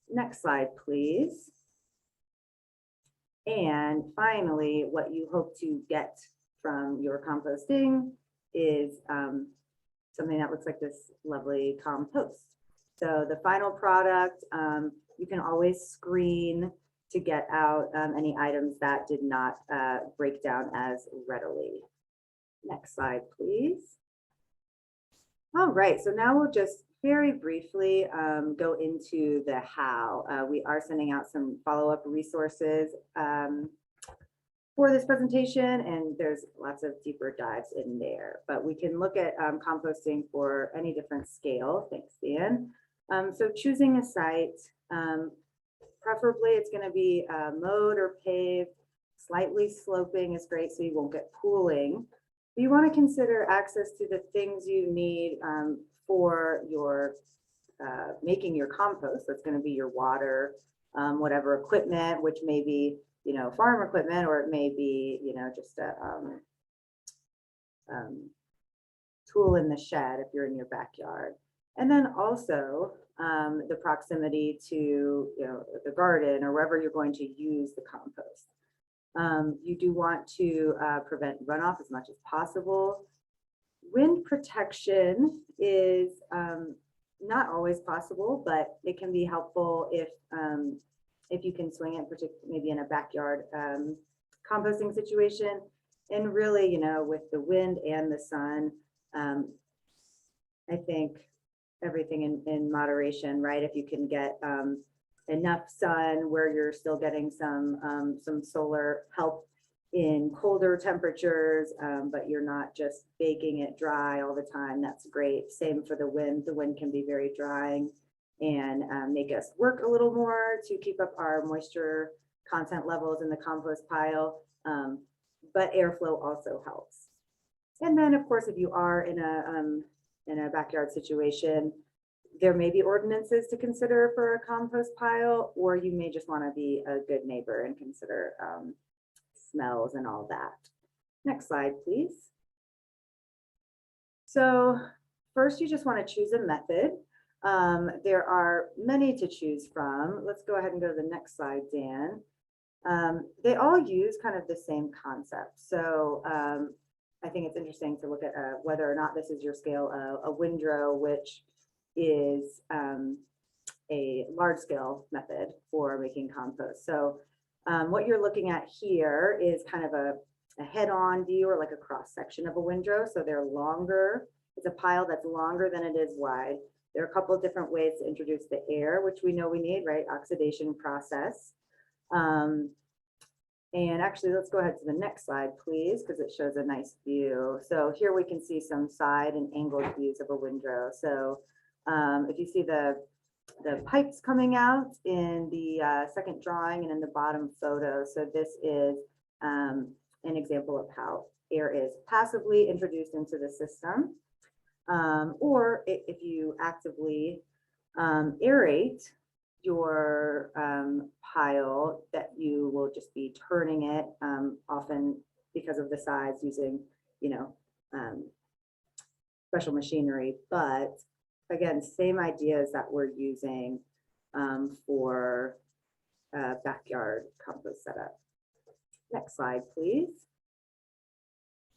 Next slide, please. And finally, what you hope to get from your composting is something that looks like this lovely compost. So the final product, you can always screen to get out any items that did not break down as readily. Next slide, please. All right, so now we'll just very briefly go into the how. We are sending out some follow-up resources for this presentation, and there's lots of deeper dives in there, but we can look at composting for any different scale. Thanks, Dan. So choosing a site, preferably it's going to be mowed or paved. Slightly sloping is great so you won't get pooling. You want to consider access to the things you need for your making your compost. That's going to be your water, whatever equipment, which may be, you know, farm equipment, or it may be, you know, just a tool in the shed if you're in your backyard. And then also the proximity to, you know, the garden or wherever you're going to use the compost. You do want to prevent runoff as much as possible. Wind protection is not always possible, but it can be helpful if you can swing it, particularly maybe in a backyard composting situation. And really, you know, with the wind and the sun, I think everything in moderation, right? If you can get enough sun where you're still getting some solar help in colder temperatures, but you're not just baking it dry all the time. That's great. Same for the wind. The wind can be very drying and make us work a little more to keep up our moisture content levels in the compost pile. But airflow also helps. And then, of course, if you are in a backyard situation, there may be ordinances to consider for a compost pile, or you may just want to be a good neighbor and consider smells and all that. Next slide, please. So first, you just want to choose a method. There are many to choose from. Let's go ahead and go to the next slide, Dan. They all use kind of the same concept. So I think it's interesting to look at whether or not this is your scale, a windrow, which is a large scale method for making compost. So what you're looking at here is kind of a head-on view or like a cross section of a windrow. So they're longer. It's a pile that's longer than it is wide. There are a couple of different ways to introduce the air, which we know we need, right? Oxidation process. And actually, let's go ahead to the next slide, please, because it shows a nice view. So here we can see some side and angled views of a windrow. So if you see the pipes coming out in the second drawing and in the bottom photo. So this is an example of how air is passively introduced into the system. Or if you actively aerate your pile, that you will just be turning it often because of the size using, special machinery. But again, same ideas that we're using for backyard compost setup. Next slide, please.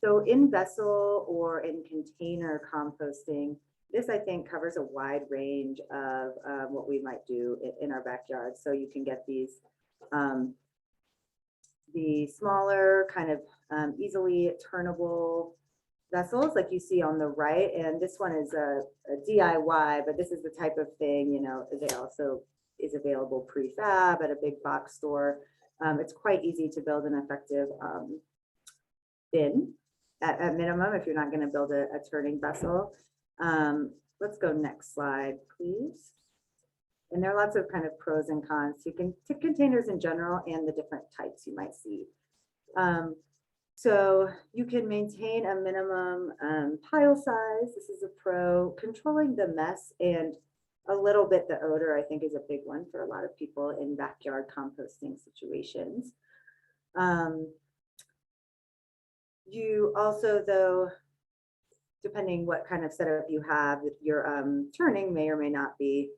So in vessel or in container composting, this I think covers a wide range of what we might do in our backyard. So you can get these, the smaller kind of easily turnable vessels like you see on the right. And this one is a DIY, but this is the type of thing, they also is available prefab at a big box store. It's quite easy to build an effective bin at minimum if you're not going to build a turning vessel. Let's go next slide, please. And there are lots of kind of pros and cons to containers in general and the different types you might see. So you can maintain a minimum pile size. This is a pro. Controlling the mess and a little bit the odor, I think, is a big one for a lot of people in backyard composting situations. You also, though, depending what kind of setup you have, your turning may or may not be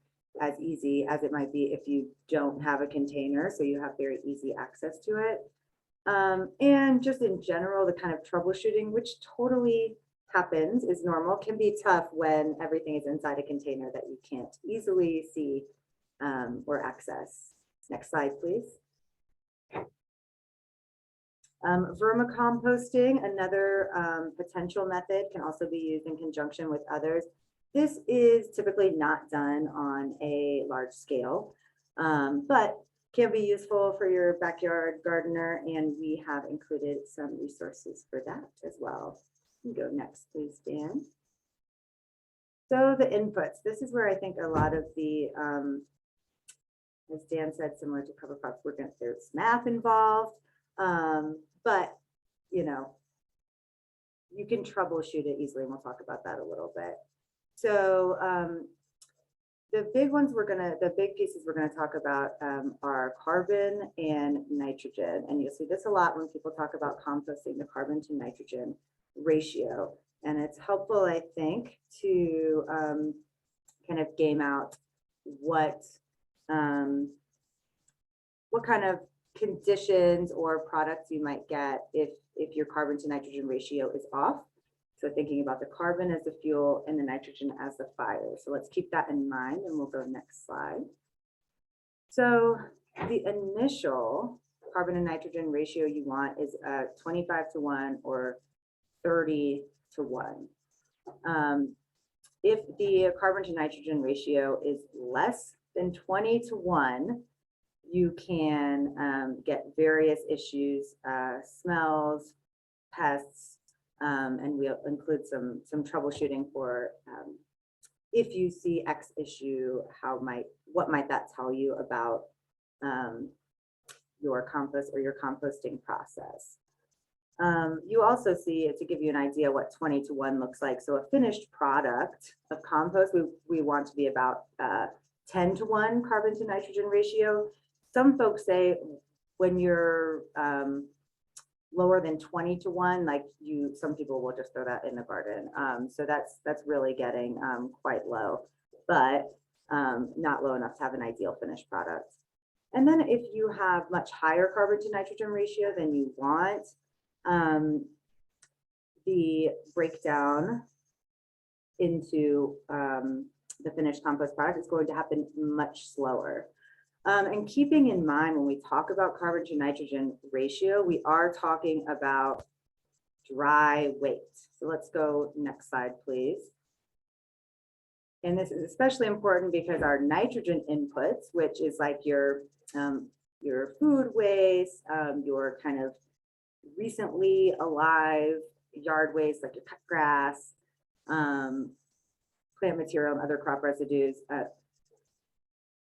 as easy as it might be if you don't have a container, so you have very easy access to it. And just in general, the kind of troubleshooting, which totally happens, is normal, can be tough when everything is inside a container that you can't easily see or access. Next slide, please. Vermicomposting, another potential method, can also be used in conjunction with others. This is typically not done on a large scale, but can be useful for your backyard gardener, and we have included some resources for that as well. You can go next, please, Dan. So the inputs, this is where I think a lot of the, as Dan said, similar to cover crops, there's math involved, but you can troubleshoot it easily, and we'll talk about that a little bit. So the big pieces we're gonna talk about are carbon and nitrogen. And you'll see this a lot when people talk about composting, the carbon to nitrogen ratio. And it's helpful, I think, to kind of game out what kind of conditions or products you might get if your carbon to nitrogen ratio is off. So thinking about the carbon as the fuel and the nitrogen as the fire. So let's keep that in mind, and we'll go next slide. So the initial carbon and nitrogen ratio you want is 25:1 or 30:1. If the carbon to nitrogen ratio is less than 20:1, you can get various issues, smells, pests, and we'll include some troubleshooting for if you see X issue, what might that tell you about your compost or your composting process. You also see, to give you an idea what 20:1 looks like. So a finished product of compost, we want to be about 10:1 carbon to nitrogen ratio. Some folks say when you're lower than 20:1, like some people will just throw that in the garden. So that's really getting quite low, but not low enough to have an ideal finished product. And then if you have much higher carbon to nitrogen ratio than you want, the breakdown into the finished compost product is going to happen much slower. And keeping in mind, when we talk about carbon to nitrogen ratio, we are talking about dry weight. So let's go next slide, please. And this is especially important because our nitrogen inputs, which is like your food waste, your kind of recently alive yard waste, like your cut grass, plant material, and other crop residues.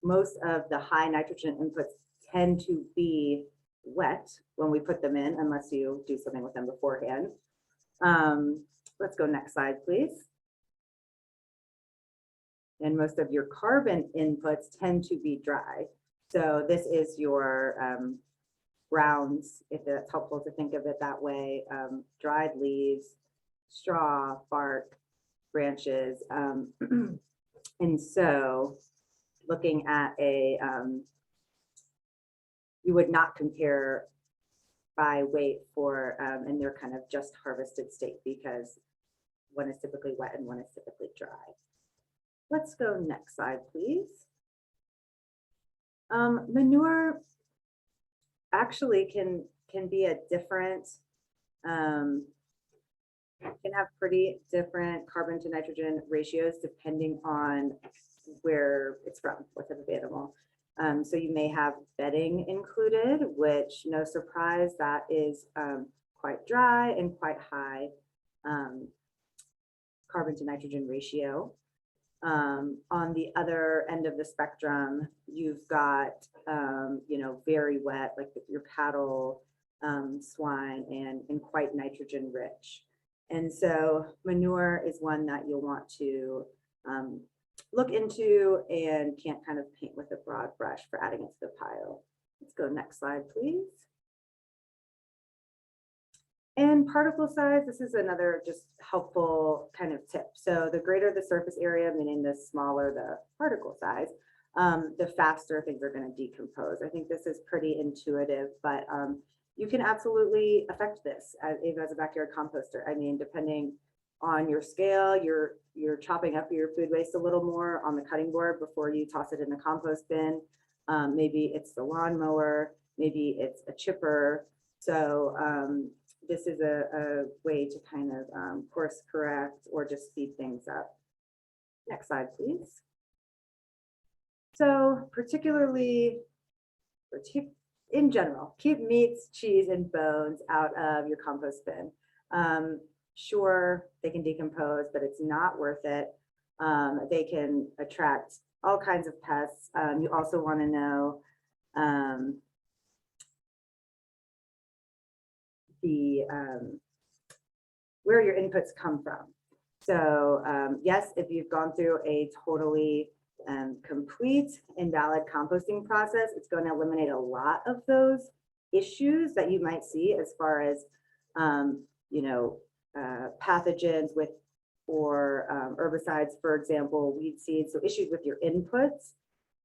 Most of the high nitrogen inputs tend to be wet when we put them in, unless you do something with them beforehand. Let's go next slide, please. And most of your carbon inputs tend to be dry. So this is your browns, if it's helpful to think of it that way, dried leaves, straw, bark, branches. And so looking at you would not compare by weight for, and they're kind of just harvested state because one is typically wet and one is typically dry. Let's go next slide, please. Manure actually can be a different, can have pretty different carbon to nitrogen ratios depending on where it's from, what type of animal. So you may have bedding included, which no surprise, that is quite dry and quite high carbon to nitrogen ratio. On the other end of the spectrum, you've got, very wet, like your cattle, swine, and quite nitrogen rich. And so manure is one that you'll want to look into and can't kind of paint with a broad brush for adding it to the pile. Let's go next slide, please. And particle size, this is another just helpful kind of tip. So the greater the surface area, meaning the smaller the particle size, the faster things are going to decompose. I think this is pretty intuitive, but you can absolutely affect this even as a backyard composter. I mean, depending on your scale, you're chopping up your food waste a little more on the cutting board before you toss it in the compost bin. Maybe it's the lawnmower, maybe it's a chipper. So this is a way to kind of course correct or just speed things up. Next slide, please. So particularly, in general, keep meats, cheese, and bones out of your compost bin. Sure, they can decompose, but it's not worth it. They can attract all kinds of pests. You also want to know where your inputs come from. So yes, if you've gone through a totally complete invalid composting process, it's going to eliminate a lot of those issues that you might see as far as pathogens or herbicides, for example, weed seeds. So issues with your inputs.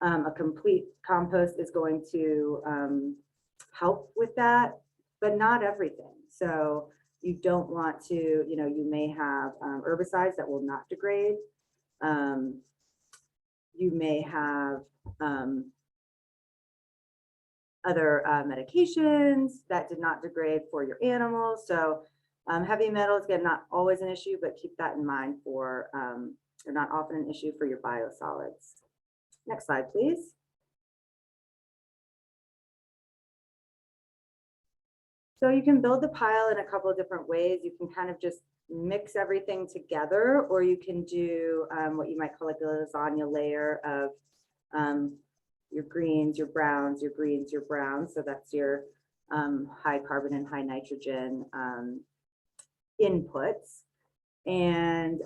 A complete compost is going to help with that, but not everything. So you don't want to, you may have herbicides that will not degrade. You may have other medications that did not degrade for your animals. So heavy metals, again, not always an issue, but keep that in mind for, or not often an issue for your biosolids. Next slide, please. So you can build the pile in a couple of different ways. You can kind of just mix everything together, or you can do what you might call like a lasagna layer of your greens, your browns, your greens, your browns. So that's your high carbon and high nitrogen inputs. And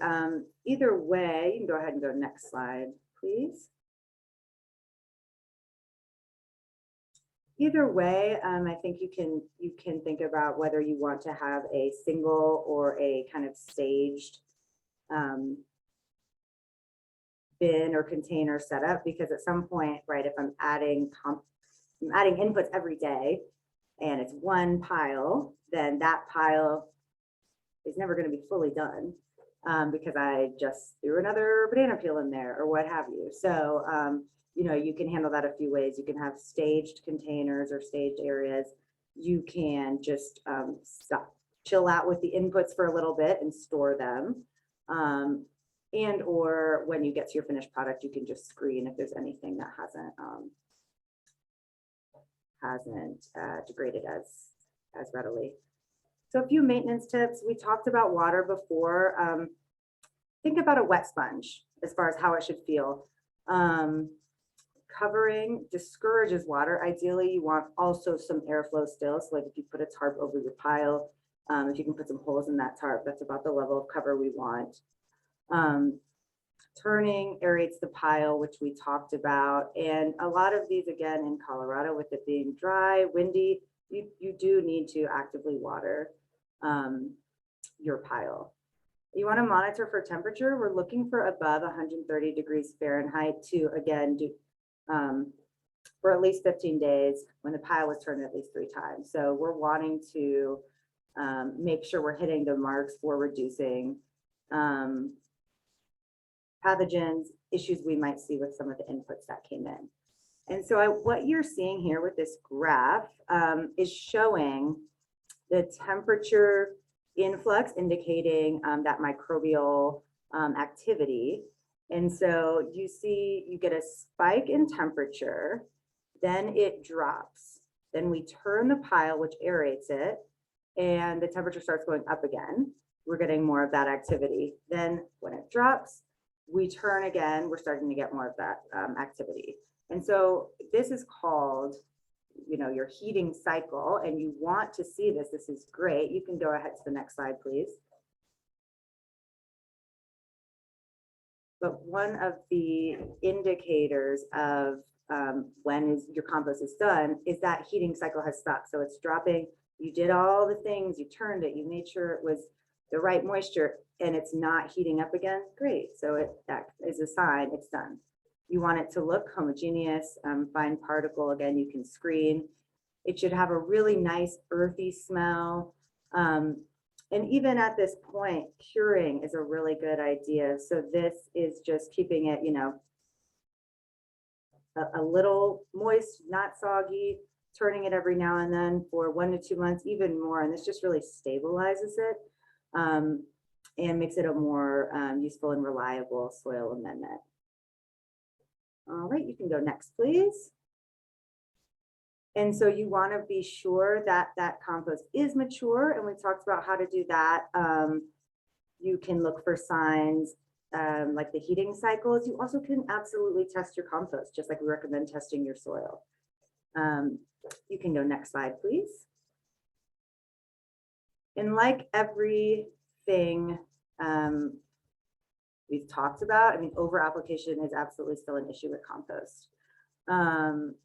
either way, you can go ahead and go next slide, please. Either way, I think you can think about whether you want to have a single or a kind of staged bin or container setup, because at some point, right, if I'm adding inputs every day and it's one pile, then that pile is never going to be fully done because I just threw another banana peel in there or what have you. So you know, you can handle that a few ways. You can have staged containers or staged areas. You can just chill out with the inputs for a little bit and store them. And or when you get to your finished product, you can just screen if there's anything that hasn't degraded as readily. So a few maintenance tips. We talked about water before. Think about a wet sponge as far as how it should feel. Covering discourages water. Ideally, you want also some airflow still. So like if you put a tarp over your pile, if you can put some holes in that tarp, that's about the level of cover we want. Turning aerates the pile, which we talked about. And a lot of these, again, in Colorado, with it being dry, windy, you do need to actively water your pile. You want to monitor for temperature. We're looking for above 130 degrees Fahrenheit to, again, do for at least 15 days when the pile was turned at least 3 times. So we're wanting to make sure we're hitting the marks for reducing pathogens, issues we might see with some of the inputs that came in. And so what you're seeing here with this graph is showing the temperature influx, indicating that microbial activity. And so you see, you get a spike in temperature, then it drops. Then we turn the pile, which aerates it, and the temperature starts going up again. We're getting more of that activity. Then when it drops, we turn again, we're starting to get more of that activity. And so this is called, you know, your heating cycle, and you want to see this. This is great. You can go ahead to the next slide, please. But one of the indicators of when your compost is done is that heating cycle has stopped. So it's dropping. You did all the things, you turned it, you made sure it was the right moisture, and it's not heating up again. Great. So that is a sign it's done. You want it to look homogeneous, fine particle. Again, you can screen. It should have a really nice earthy smell. And even at this point, curing is a really good idea. So this is just keeping it, you know, a little moist, not soggy, turning it every now and then for 1 to 2 months, even more. And this just really stabilizes it and makes it a more useful and reliable soil amendment. All right, you can go next, please. And so you want to be sure that that compost is mature. And we talked about how to do that. You can look for signs like the heating cycles. You also can absolutely test your compost, just like we recommend testing your soil. You can go next slide, please. And like everything we've talked about, I mean, over application is absolutely still an issue with compost.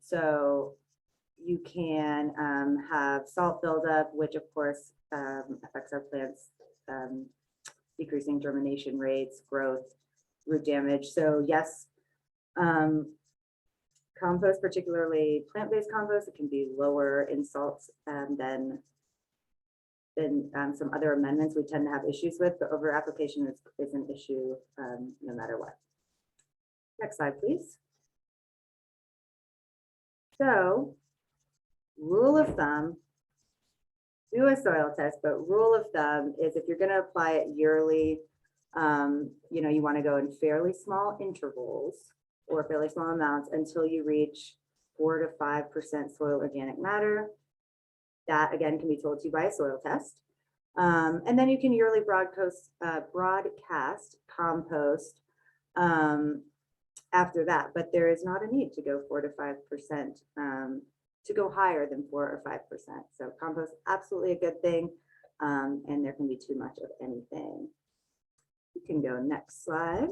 So you can have salt buildup, which of course affects our plants, decreasing germination rates, growth, root damage. So yes, compost, particularly plant-based compost, it can be lower in salts than some other amendments we tend to have issues with, but over application is an issue no matter what. Next slide, please. So rule of thumb, do a soil test, but rule of thumb is if you're going to apply it yearly, you know, you want to go in fairly small intervals or fairly small amounts until you reach 4 to 5% soil organic matter. That again can be told to you by a soil test. And then you can yearly broadcast compost after that, but there is not a need to go 4 to 5%, to go higher than 4 or 5%. So compost, absolutely a good thing. And there can be too much of anything. You can go next slide.